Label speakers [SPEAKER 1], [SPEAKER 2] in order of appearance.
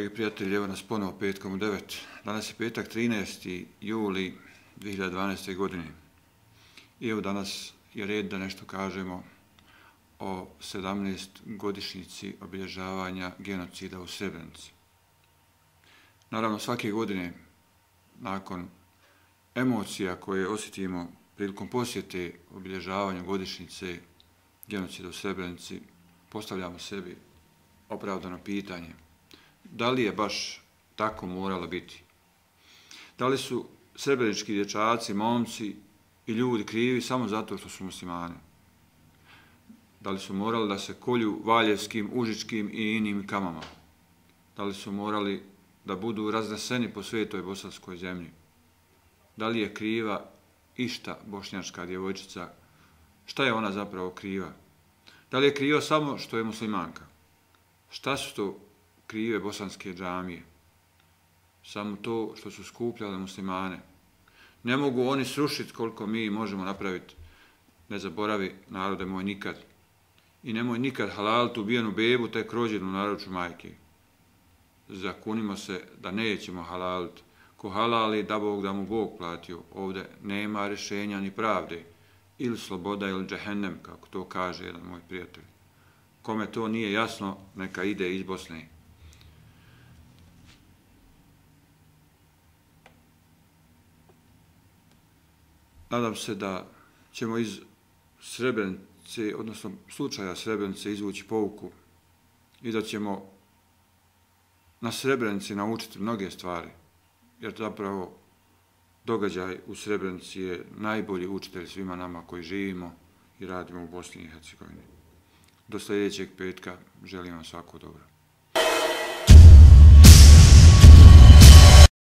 [SPEAKER 1] Dragi prijatelji, evo nas ponovo petkom u 9. Danas je petak 13. juli 2012. godine. I evo danas je red da nešto kažemo o 17 godišnjici obilježavanja genocida u Srebrenici. Naravno, svake godine, nakon emocija koje osjetimo prilikom posjete obilježavanju godišnjice genocida u Srebrenici, postavljamo sebi opravdano pitanje: da li je baš tako moralo biti? Da li su srebrenički dječaci, momci i ljudi krivi samo zato što su muslimani? Da li su morali da se kolju valjevskim, užičkim i inim kamama? Da li su morali da budu razneseni po svetoj bosanskoj zemlji? Da li je kriva išta bošnjačka djevojčica? Šta je ona zapravo kriva? Da li je kriva samo što je muslimanka? Šta su to krive bosanske džamije? Samo to što su skupljale muslimane. Ne mogu oni srušiti koliko mi možemo napraviti. Ne zaboravi, narode moj, nikad. I nemoj nikad halaliti ubijenu bebu tek rođenu na naručju majke. Zakunimo se da nećemo halaliti. Ko halali, da Bog da mu Bog platio. Ovdje nema rješenja ni pravde. Ili sloboda ili džehennem, kako to kaže jedan moj prijatelj. Kome to nije jasno, neka ide iz Bosne. Nadam se da ćemo iz Srebrenice, odnosno slučaja Srebrenice, izvući pouku i da ćemo na Srebrenici naučiti mnoge stvari, jer zapravo događaj u Srebrenici je najbolji učitelj svima nama koji živimo i radimo u Bosni i Hercegovini. Do sljedećeg petka želim vam svako dobro.